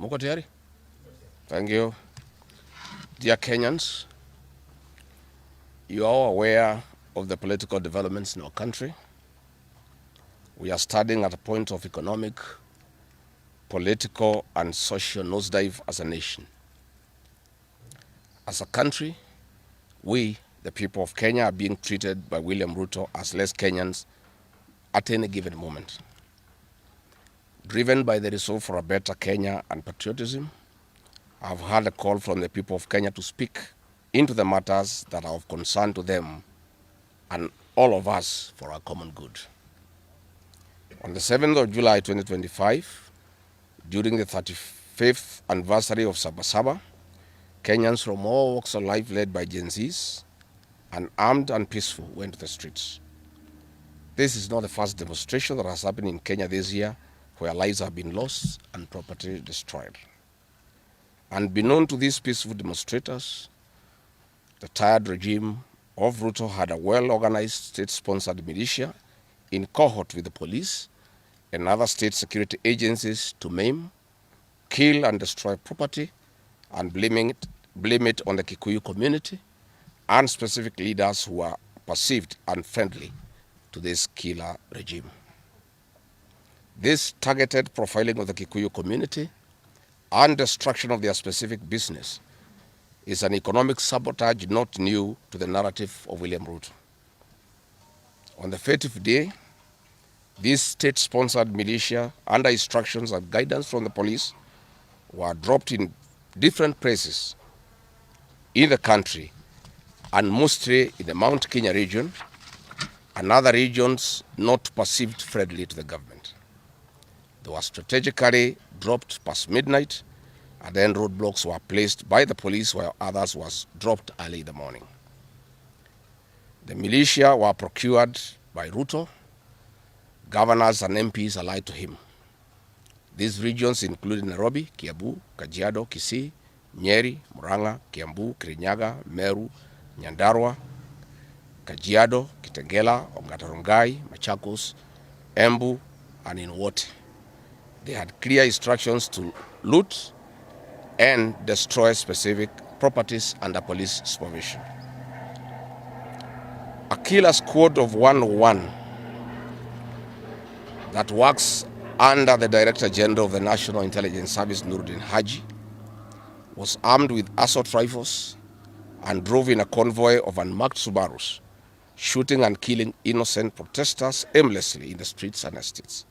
Muko tayari? Thank you. Dear Kenyans, you are all aware of the political developments in our country. We are standing at a point of economic, political, and social nosedive as a nation. As a country, we, the people of Kenya, are being treated by William Ruto as less Kenyans at any given moment. Driven by the resolve for a better Kenya and patriotism, I've heard a call from the people of Kenya to speak into the matters that are of concern to them and all of us for our common good. On the 7th of July 2025, during the 35th anniversary of Sabasaba, Kenyans from all walks of life led by Gen Zs, unarmed and peaceful, went to the streets. This is not the first demonstration that has happened in Kenya this year where lives have been lost and property destroyed. Unbeknown to these peaceful demonstrators, the tired regime of Ruto had a well-organized state-sponsored militia in cohort with the police and other state security agencies to maim, kill and destroy property and blame it on the Kikuyu community and specific leaders who are perceived unfriendly to this killer regime. This targeted profiling of the Kikuyu community and destruction of their specific business is an economic sabotage not new to the narrative of William Ruto. On the 30th day, this state-sponsored militia, under instructions and guidance from the police, were dropped in different places in the country, and mostly in the Mount Kenya region and other regions not perceived friendly to the government. They were strategically dropped past midnight, and then roadblocks were placed by the police while others was dropped early in the morning. The militia were procured by Ruto. Governors and MPs allied to him. These regions include Nairobi, Kiambu, Kajiado, Kisii, Nyeri, Murang'a, Kiambu, Kirinyaga, Meru, Nyandarua, Kajiado, Kitengela, Ongata-Rongai, Machakos, Embu, and in Wote. They had clear instructions to loot and destroy specific properties under police supervision. A killer squad of 101 that works under the Director General of the National Intelligence Service, Nuruddin Haji, was armed with assault rifles and drove in a convoy of unmarked Subarus, shooting and killing innocent protesters aimlessly in the streets and estates.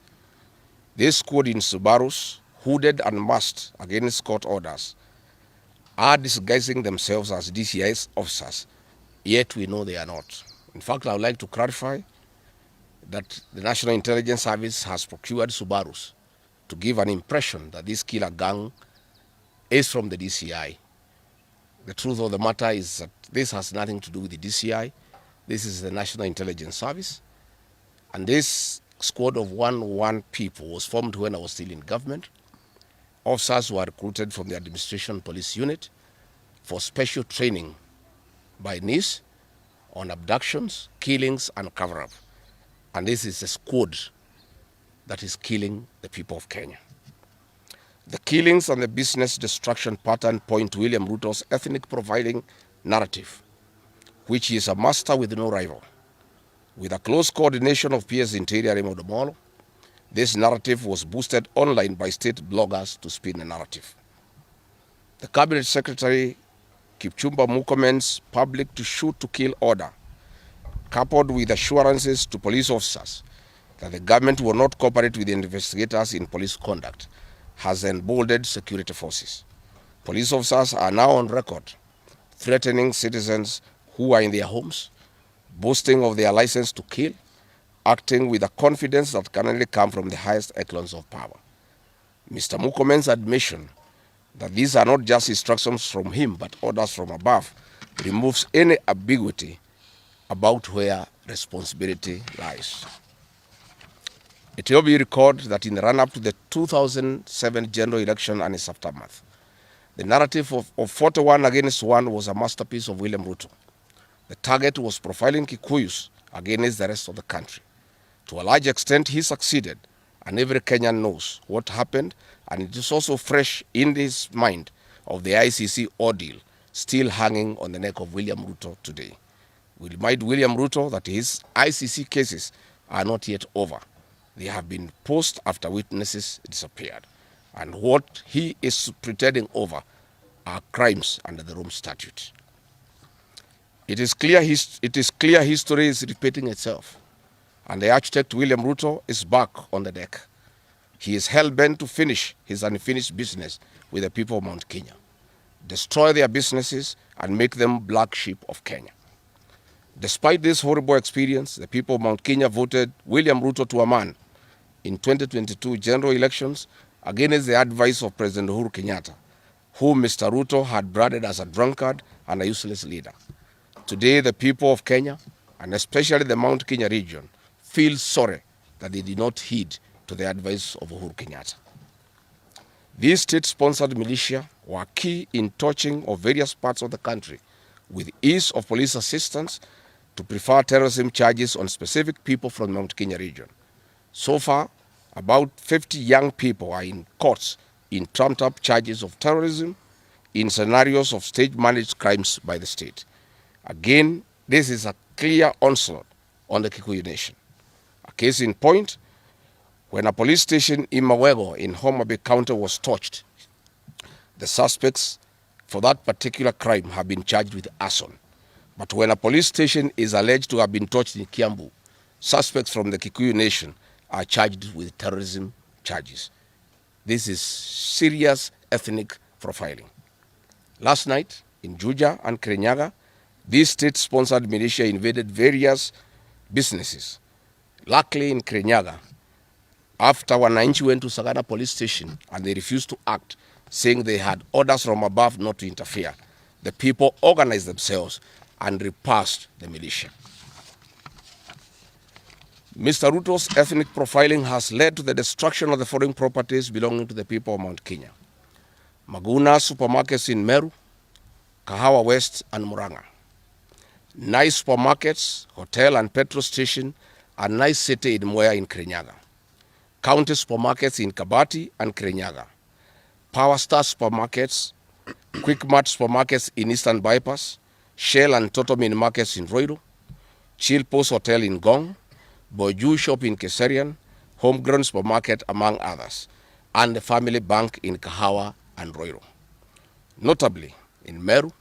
This squad in Subarus, hooded and masked against court orders, are disguising themselves as DCI's officers, yet we know they are not. In fact, I would like to clarify that the National Intelligence Service has procured Subarus to give an impression that this killer gang is from the DCI. The truth of the matter is that this has nothing to do with the DCI. This is the National Intelligence Service. And this squad of 101 people was formed when I was still in government. Officers were recruited from the Administration Police Unit for special training by NIS on abductions, killings, and cover-up. And this is a squad that is killing the people of Kenya. The killings and the business destruction pattern point to William Ruto's ethnic profiling narrative, which he is a master with no rival. With a close coordination of PS Interior Raymond Omolo, this narrative was boosted online by state bloggers to spin the narrative. The Cabinet Secretary Kipchumba Murkomen's public to shoot to kill order, coupled with assurances to police officers that the government will not cooperate with the investigators in police conduct, has emboldened security forces. Police officers are now on record threatening citizens who are in their homes, boasting of their license to kill, acting with a confidence that can only come from the highest echelons of power. Mr. Murkomen's admission that these are not just instructions from him but orders from above removes any ambiguity about where responsibility lies. It will be recalled that in the run-up to the 2007 general election and its aftermath, the narrative of 41 against 1 was a masterpiece of William Ruto. The target was profiling Kikuyus against the rest of the country. To a large extent, he succeeded, and every Kenyan knows what happened, and it is also fresh in his mind of the ICC ordeal still hanging on the neck of William Ruto today. We remind William Ruto that his ICC cases are not yet over. They have been paused after witnesses disappeared. And what he is pretending over are crimes under the Rome Statute. It is clear history is repeating itself. And the architect William Ruto is back on the deck. He is hell-bent to finish his unfinished business with the people of Mount Kenya, destroy their businesses and make them black sheep of Kenya. Despite this horrible experience, the people of Mount Kenya voted William Ruto to a man in 2022 general elections against the advice of President Uhuru Kenyatta, whom Mr. Ruto had branded as a drunkard and a useless leader. Today, the people of Kenya, and especially the Mount Kenya region, feel sorry that they did not heed to the advice of Uhuru Kenyatta. These state-sponsored militia were key in touching of various parts of the country with ease of police assistance to prefer terrorism charges on specific people from the Mount Kenya region. So far, about 50 young people are in courts in trumped-up charges of terrorism in scenarios of stage-managed crimes by the state. Again, this is a clear onslaught on the Kikuyu nation. A case in point, when a police station in Mawego in Homa Bay County was torched, the suspects for that particular crime have been charged with arson. But when a police station is alleged to have been torched in Kiambu, suspects from the Kikuyu nation are charged with terrorism charges. This is serious ethnic profiling. Last night, in Juja and Kirinyaga, these state-sponsored militia invaded various businesses. Luckily, in Kirinyaga, after Wananchi went to Sagana police station and they refused to act, saying they had orders from above not to interfere, the people organized themselves and repulsed the militia. Mr. Ruto's ethnic profiling has led to the destruction of the foreign properties belonging to the people of Mount Kenya. Maguna supermarkets in Meru, Kahawa West and Muranga. Nice supermarkets, hotel and petrol station, and nice city in Mwea in Kirinyaga. County supermarkets in Kabati and Kirinyaga. Power Star supermarkets, Quick Mart supermarkets in Eastern Bypass, Shell and Totomin markets in Roiro, Chill Post Hotel in Gong, Boju Shop in Keserian, Homegrown Supermarket, among others, and the Family Bank in Kahawa and Roiro. Notably, in Meru,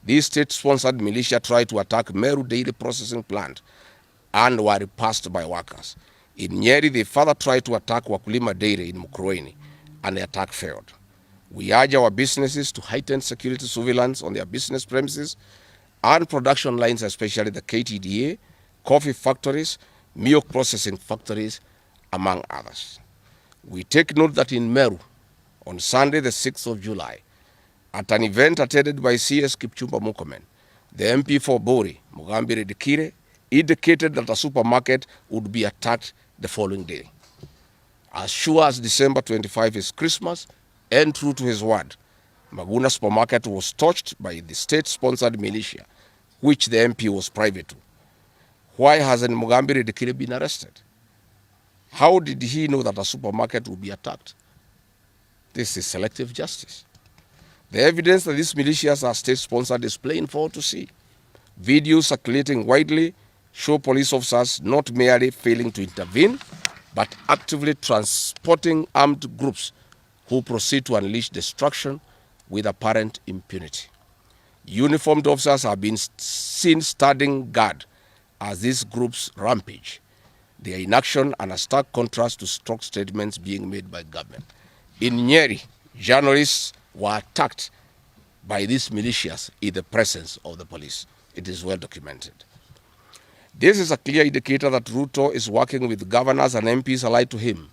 these state-sponsored militia tried to attack Meru Dairy Processing Plant and were repulsed by workers. In Nyeri, they further tried to attack Wakulima Dairy in Mukurweini, and the attack failed. We urge our businesses to heighten security surveillance on their business premises and production lines, especially the KTDA, coffee factories, milk processing factories, among others. We take note that in Meru, on Sunday, the 6th of July, at an event attended by CS Kipchumba Murkomen, the MP for Bori, Mugambire Dikire, indicated that a supermarket would be attacked the following day. As sure as December 25 is Christmas, and true to his word, Maguna supermarket was torched by the state-sponsored militia, which the MP was private to. Why hasn't Mugambire Dikire been arrested? How did he know that a supermarket would be attacked? This is selective justice. The evidence that these militias are state-sponsored is plain for all to see. Videos circulating widely show police officers not merely failing to intervene, but actively transporting armed groups who proceed to unleash destruction with apparent impunity. Uniformed officers have been seen standing guard as these groups rampage. They are in action and a stark contrast to strong statements being made by government. In Nyeri, journalists were attacked by these militias in the presence of the police. It is well documented. This is a clear indicator that Ruto is working with governors and MPs allied to him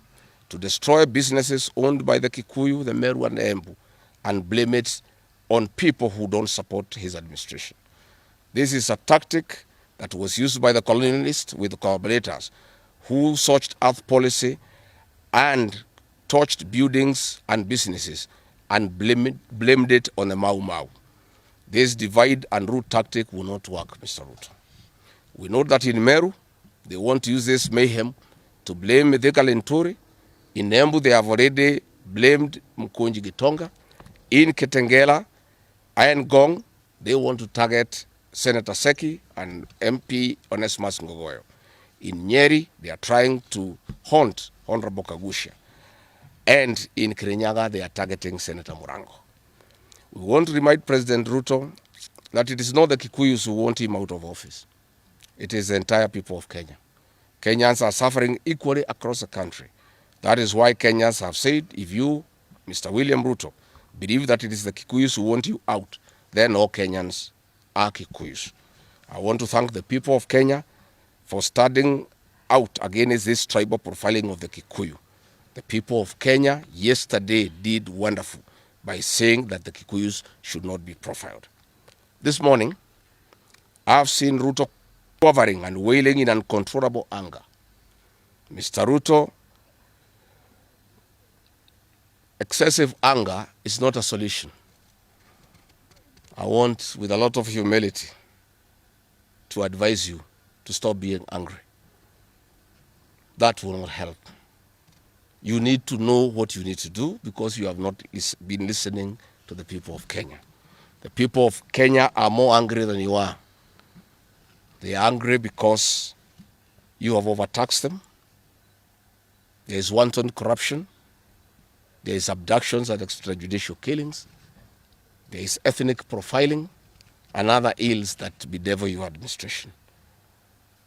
to destroy businesses owned by the Kikuyu, the Meru, and the Embu, and blame it on people who don't support his administration. This is a tactic that was used by the colonialists with collaborators who searched earth policy and torched buildings and businesses and blamed it on the Mau Mau. This divide and rule tactic will not work, Mr. Ruto. We know that in Meru, they want to use this mayhem to blame Mithika Linturi In Embu, they have already blamed Mkunji Gitonga. In Kitengela, Iron Gong, they want to target Senator Seki and MP Onesmus Ngogoyo. In Nyeri, they are trying to haunt Honorable Kagusha. And in Kirinyaga, they are targeting Senator Murango. We want to remind President Ruto that it is not the Kikuyus who want him out of office. It is the entire people of Kenya. Kenyans are suffering equally across the country. That is why Kenyans have said, if you, Mr. William Ruto, believe that it is the Kikuyus who want you out, then all Kenyans are Kikuyus. I want to thank the people of Kenya for standing out against this tribal profiling of the Kikuyu. The people of Kenya yesterday did wonderful by saying that the Kikuyus should not be profiled. This morning, I've seen Ruto quivering and wailing in uncontrollable anger. Mr. Ruto, excessive anger is not a solution. I want, with a lot of humility, to advise you to stop being angry. That will not help. You need to know what you need to do because you have not been listening to the people of Kenya. The people of Kenya are more angry than you are. They are angry because you have overtaxed them. There is wanton corruption. There is abductions and extrajudicial killings. There is ethnic profiling and other ills that bedevil your administration.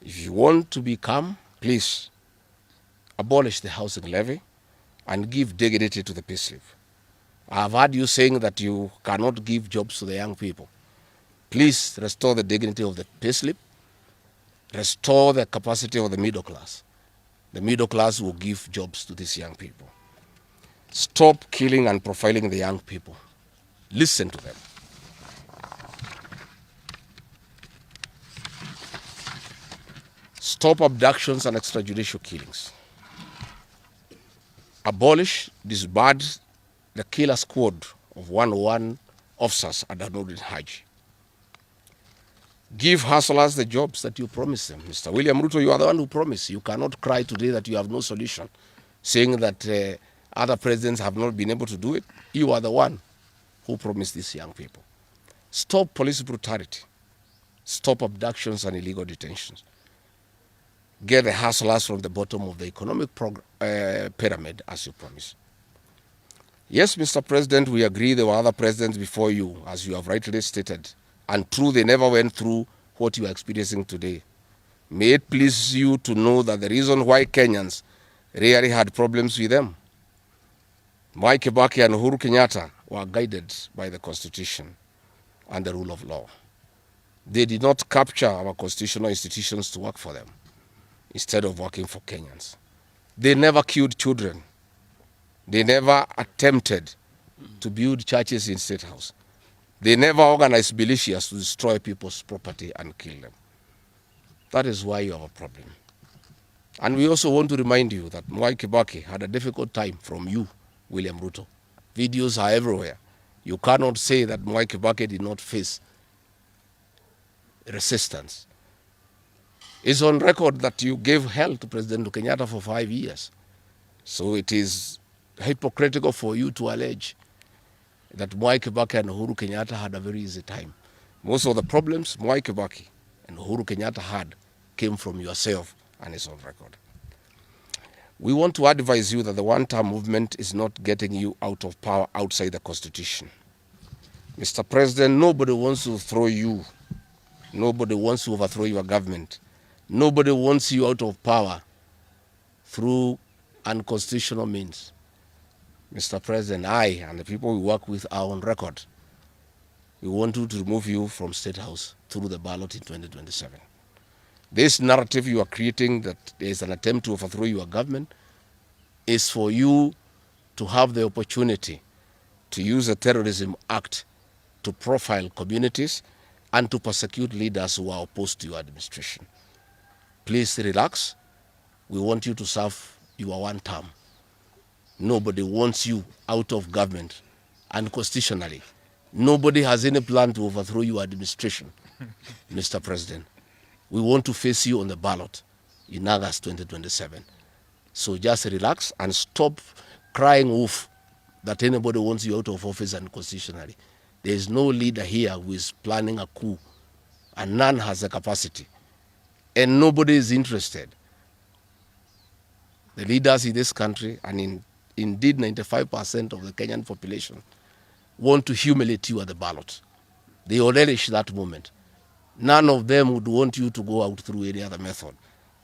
If you want to be calm, please abolish the housing levy and give dignity to the payslip. I have heard you saying that you cannot give jobs to the young people. Please restore the dignity of the payslip. Restore the capacity of the middle class. The middle class will give jobs to these young people. Stop killing and profiling the young people. Listen to them. Stop abductions and extrajudicial killings. Abolish, disband the killer squad of 101 officers at Nurdin Haji. Give hustlers the jobs that you promised them. Mr. William Ruto, you are the one who promised. You cannot cry today that you have no solution, saying that other presidents have not been able to do it. You are the one who promised these young people. Stop police brutality. Stop abductions and illegal detentions. Get the hustlers from the bottom of the economic pyramid as you promised. Yes, Mr. President, we agree there were other presidents before you, as you have rightly stated. And true, they never went through what you are experiencing today. May it please you to know that the reason why Kenyans really had problems with them, Mwai Kibaki and Uhuru Kenyatta were guided by the Constitution and the rule of law. They did not capture our constitutional institutions to work for them instead of working for Kenyans. They never killed children. They never attempted to build churches in State House. They never organized militias to destroy people's property and kill them. That is why you have a problem. And we also want to remind you that Mwai Kibaki had a difficult time from you, William Ruto. Videos are everywhere. You cannot say that Mwai Kibaki did not face resistance. It's on record that you gave hell to President Kenyatta for 5 years. So it is hypocritical for you to allege that Mwai Kibaki and Uhuru Kenyatta had a very easy time. Most of the problems Mwai Kibaki and Uhuru Kenyatta had came from yourself, and it's on record. We want to advise you that the one-term movement is not getting you out of power outside the Constitution. Mr. President, nobody wants to throw you. Nobody wants to overthrow your government. Nobody wants you out of power through unconstitutional means. Mr. President, I and the people we work with are on record. We want to remove you from State House through the ballot in 2027. This narrative you are creating that there is an attempt to overthrow your government is for you to have the opportunity to use the Terrorism Act to profile communities and to persecute leaders who are opposed to your administration. Please relax. We want you to serve your one term. Nobody wants you out of government unconstitutionally. Nobody has any plan to overthrow your administration, Mr. President. We want to face you on the ballot in August 2027. So just relax and stop crying wolf that anybody wants you out of office unconstitutionally. There is no leader here who is planning a coup, and none has the capacity. And nobody is interested. The leaders in this country, and indeed 95% of the Kenyan population, want to humiliate you at the ballot. They will relish that moment. None of them would want you to go out through any other method,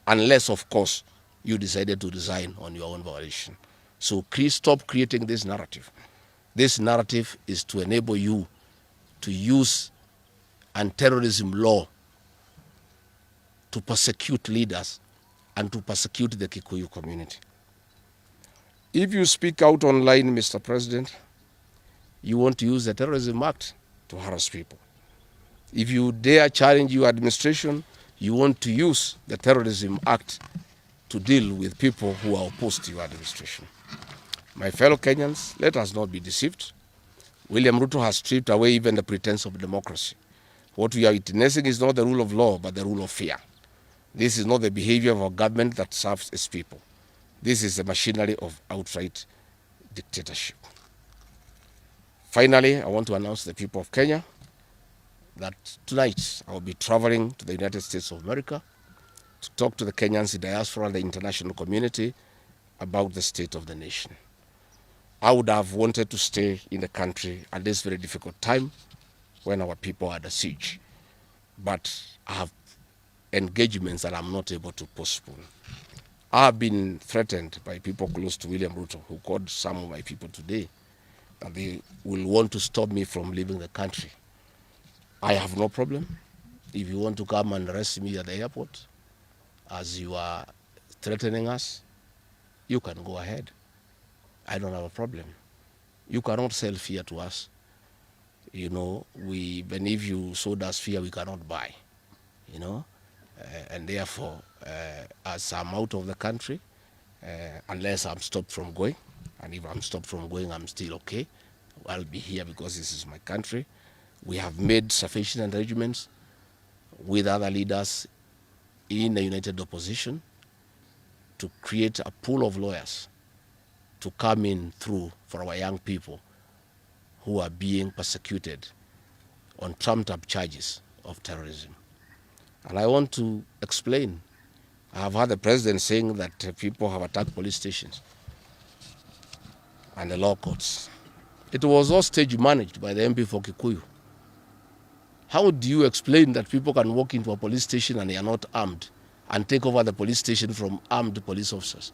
unless, of course, you decided to resign on your own volition. So please stop creating this narrative. This narrative is to enable you to use anti-terrorism law to persecute leaders and to persecute the Kikuyu community. If you speak out online, Mr. President, you want to use the Terrorism Act to harass people. If you dare challenge your administration, you want to use the Terrorism Act to deal with people who are opposed to your administration. My fellow Kenyans, let us not be deceived. William Ruto has stripped away even the pretense of democracy. What we are witnessing is not the rule of law, but the rule of fear. This is not the behavior of a government that serves its people. This is the machinery of outright dictatorship. Finally, I want to announce to the people of Kenya that tonight I will be traveling to the United States of America to talk to the Kenyans in diaspora and the international community about the state of the nation. I would have wanted to stay in the country at this very difficult time when our people are under siege, but I have engagements that I'm not able to postpone. I have been threatened by people close to William Ruto, who called some of my people today, that they will want to stop me from leaving the country. I have no problem. If you want to come and arrest me at the airport, as you are threatening us, you can go ahead. I don't have a problem. You cannot sell fear to us. You know, even if you sold us fear, we cannot buy. You know, and therefore, as I'm out of the country, unless I'm stopped from going, and if I'm stopped from going, I'm still okay. I'll be here because this is my country. We have made sufficient arrangements with other leaders in the united opposition to create a pool of lawyers to come in through for our young people who are being persecuted on trumped-up charges of terrorism. And I want to explain. I have heard the president saying that people have attacked police stations and the law courts. It was all stage managed by the MP for Kikuyu. How do you explain that people can walk into a police station and they are not armed and take over the police station from armed police officers?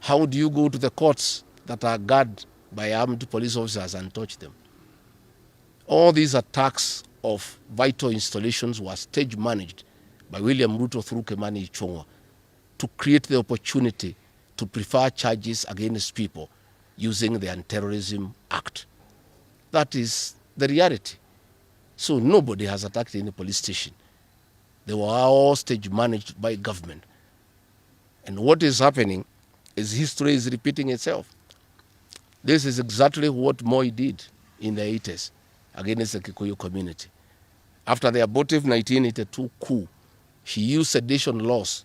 How do you go to the courts that are guarded by armed police officers and touch them? All these attacks of vital installations were stage managed by William Ruto through Kimani Ichung'wah to create the opportunity to prefer charges against people using the Anti-Terrorism Act. That is the reality. So nobody has attacked any police station. They were all stage managed by government. And what is happening is history is repeating itself. This is exactly what Moi did in the 80s against the Kikuyu community. After the abortive 1982 coup, he used sedition laws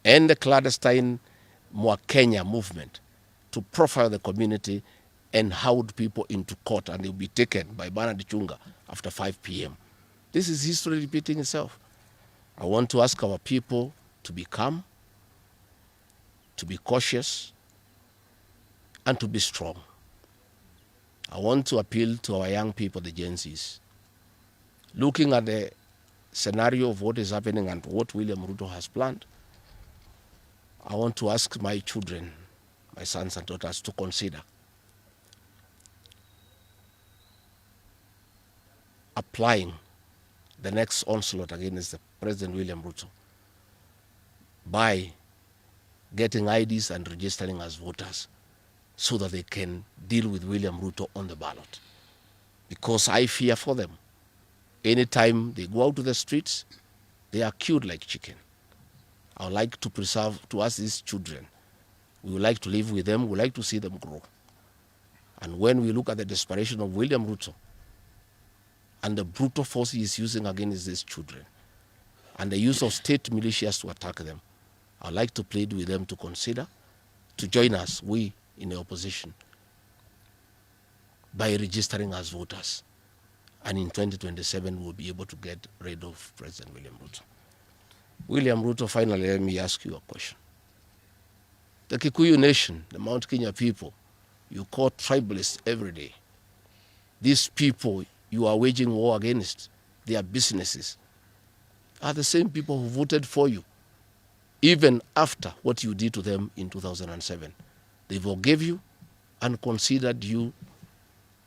and the clandestine Mwa Kenya movement to profile the community and hold people into court, and they'll be taken by Bernard Chunga after 5 p.m. This is history repeating itself. I want to ask our people to be calm, to be cautious, and to be strong. I want to appeal to our young people, the Gen Zs. Looking at the scenario of what is happening and what William Ruto has planned, I want to ask my children, my sons and daughters, to consider applying the next onslaught against the President William Ruto by getting IDs and registering as voters so that they can deal with William Ruto on the ballot. Because I fear for them. Anytime they go out to the streets, they are killed like chicken. I would like to preserve to us these children. We would like to live with them. We would like to see them grow. And when we look at the desperation of William Ruto and the brutal force he is using against these children and the use of state militias to attack them, I'd like to plead with them to consider to join us, we in the opposition, by registering as voters. And in 2027, we'll be able to get rid of President William Ruto. William Ruto, finally, let me ask you a question. The Kikuyu nation, the Mount Kenya people, you call tribalists every day. These people you are waging war against, their businesses, are the same people who voted for you, even after what you did to them in 2007. They forgave you and considered you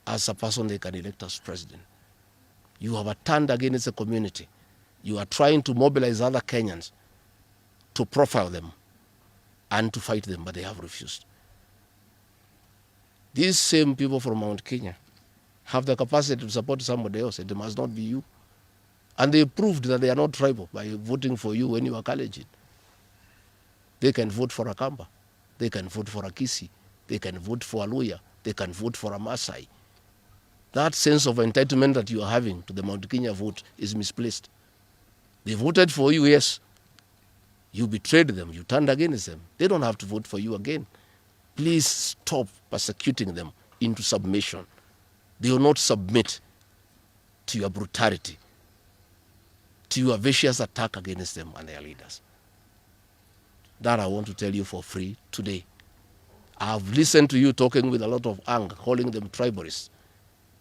as a person they can elect as president. You have turned against the community. You are trying to mobilize other Kenyans to profile them and to fight them, but they have refused. These same people from Mount Kenya have the capacity to support somebody else. It must not be you. And they proved that they are not tribal by voting for you when you are Kalenjin. They can vote for a Kamba. They can vote for a Kisi. They can vote for a Luya. They can vote for a Maasai. That sense of entitlement that you are having to the Mount Kenya vote is misplaced. They voted for you, yes. You betrayed them. You turned against them. They don't have to vote for you again. Please stop persecuting them into submission. They will not submit to your brutality, to your vicious attack against them and their leaders. That I want to tell you for free today. I have listened to you talking with a lot of anger, calling them tribalists.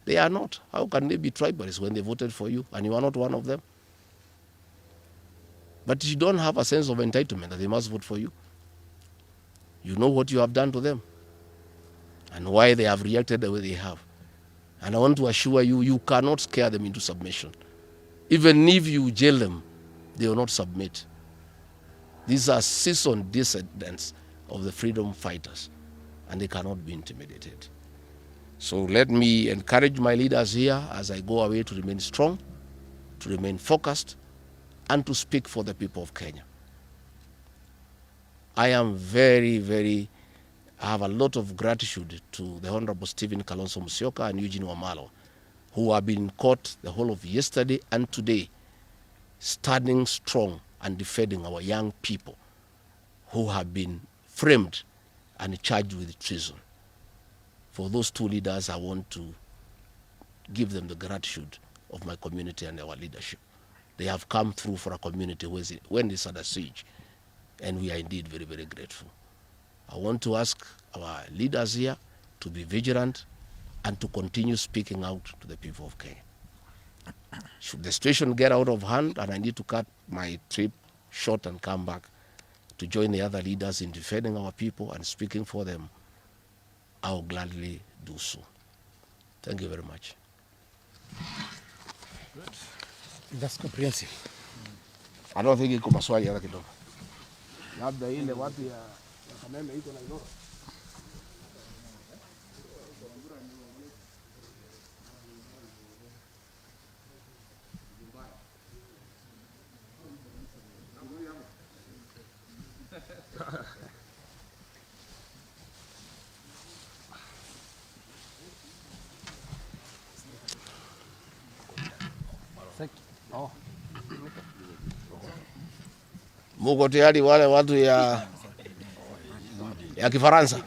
They are not. How can they be tribalists when they voted for you and you are not one of them? But you don't have a sense of entitlement that they must vote for you. You know what you have done to them and why they have reacted the way they have. And I want to assure you, you cannot scare them into submission. Even if you jail them, they will not submit. These are seasoned descendants of the freedom fighters, and they cannot be intimidated. So let me encourage my leaders here as I go away to remain strong, to remain focused, and to speak for the people of Kenya. I am I have a lot of gratitude to the Honorable Stephen Kalonzo Musyoka and Eugene Wamalwa, who have been in court the whole of yesterday and today, standing strong and defending our young people who have been framed and charged with treason. For those two leaders, I want to give them the gratitude of my community and our leadership. They have come through for a community when it's under siege, and we are indeed very grateful. I want to ask our leaders here to be vigilant and to continue speaking out to the people of Kenya. Should the situation get out of hand and I need to cut my trip short and come back to join the other leaders in defending our people and speaking for them, I will gladly do so. Thank you very much. Good. That's comprehensive. I don't think iko maswali hata kidogo. Labda ile watu ya Kameme iko na ino. Oh. Muko tayari wale watu ya Kifaransa?